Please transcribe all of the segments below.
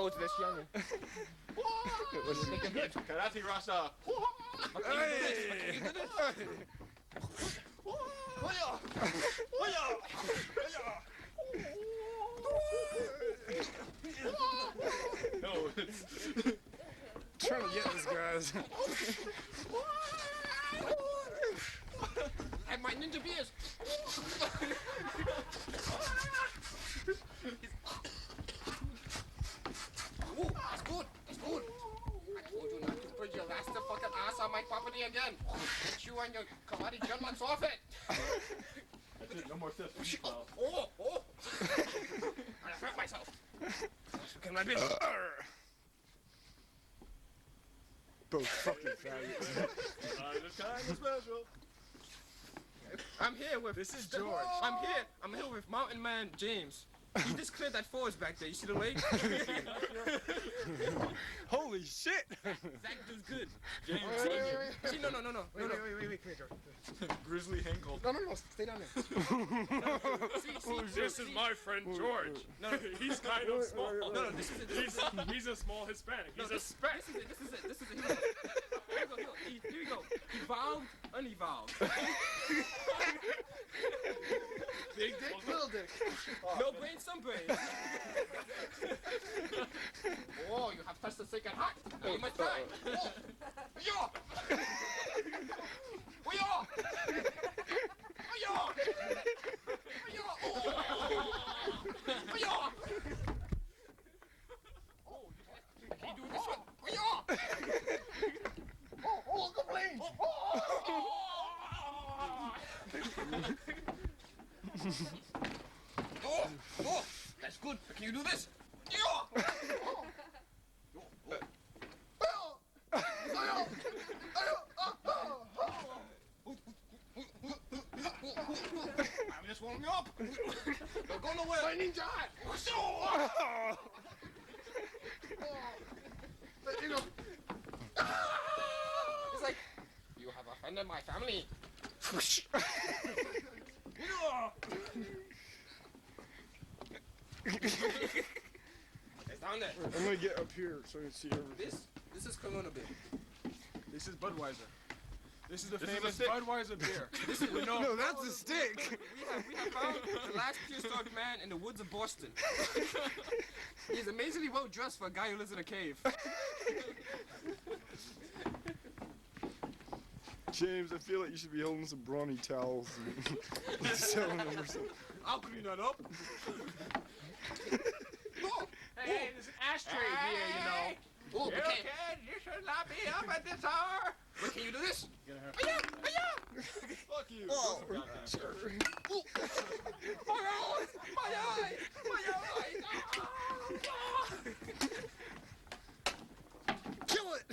told this youngin. Karate Rasa. No. Trying to get this guys. And my ninja beers. Ooh, that's good. That's good. I told you not to put your last fucking ass on my property again. Get you and your karate gunmans off it. No more steps. Oh. I hurt myself. Can I be? Both fucking faggots. This kind of special. I'm here with. This is George. I'm here with Mountain Man James. He just cleared that forest back there. You see the lake? Holy shit! That dude's good. James. See, no. Wait, George. Grizzly Hinkle. No, stay down there. This is my friend George. No, He's kind of small. no, this is it. He's a small Hispanic. He's No, a spec. This is it. Here we go. Evolved, unevolved. Big dick, little dick. No brain, some brain. Oh, you have touched the sacred heart. You must die. Can you do this one? Oh, look, the planes. Oh, that's good. Can you do this? I'm just warming up. Don't go nowhere. My ninja hat. There you go. It's like, you have offended my family. It's down there. I'm gonna get up here so I can see everything. This is Corona beer. This is Budweiser. This is the This is famous a stick. Budweiser beer. No, that's a stick. We have found the last prehistoric man in the woods of Boston. He's amazingly well dressed for a guy who lives in a cave. James, I feel like you should be holding some brawny towels and selling them or something. I'll clean that up. Hey, there's an ashtray here, you know. Oh, You should not be up at this hour. Wait, can you do this? Fuck you. Oh, My eyes! kill it!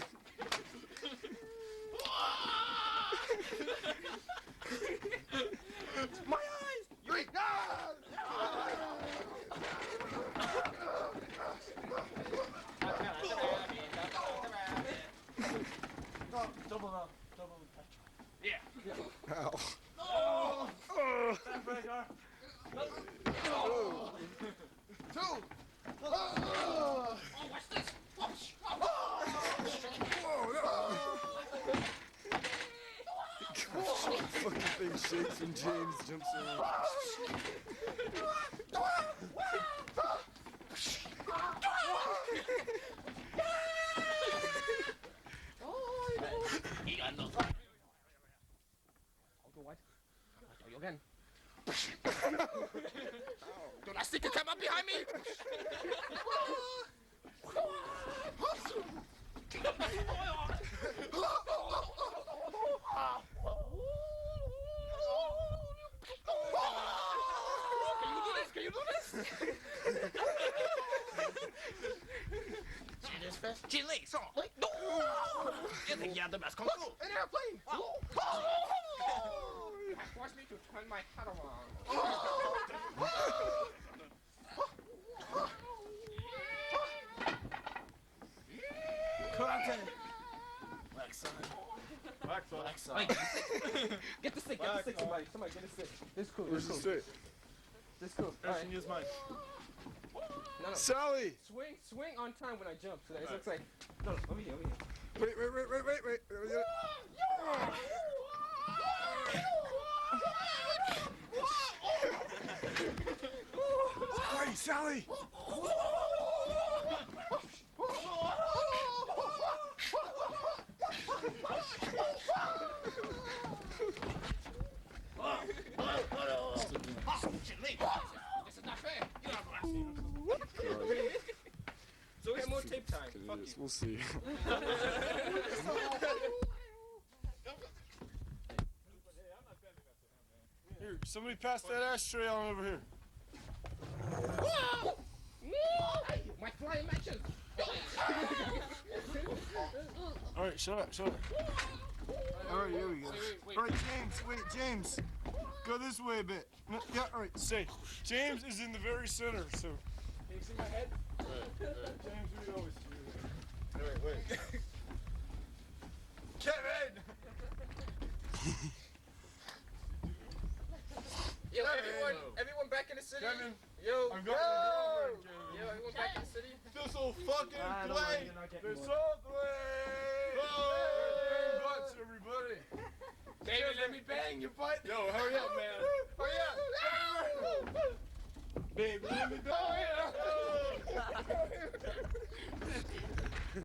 My eyes! You ain't. Double. Ow. Oh! Oh. Backbreaker. Two. Oh, what's this? Fucking thing shakes and James jumps in. I'll again. Do not stick a camera behind me! Can you do this? Chile, so like no. You think you have the best kung fu? An airplane. Force me to turn my head around. Karate. Wait, get the stick, somebody get the stick. This is cool. Where's the stick? This is cool. Person use mine. No. Sally! Swing on time when I jump, so that it looks like. No, over here. Wait. Hey, Sally! This is not fair. You don't have to So we have more tape time. Fuck you. We'll see. Here, somebody pass that ashtray on over here. My flying matches. All right, shut up. All right, here we go. Wait. All right, James. Go this way a bit. No, yeah, all right, stay. James is in the very center, so. Can you see my head? James, we always do. Wait. Kevin! Yo, everyone back in the city. Kevin, Yo, I'm going. Yo, everyone back in the city. This will fucking play. This will play. Butts, everybody. David, let me bang your butt. Yo, hurry up, man. Hurry up. Baby, let me go.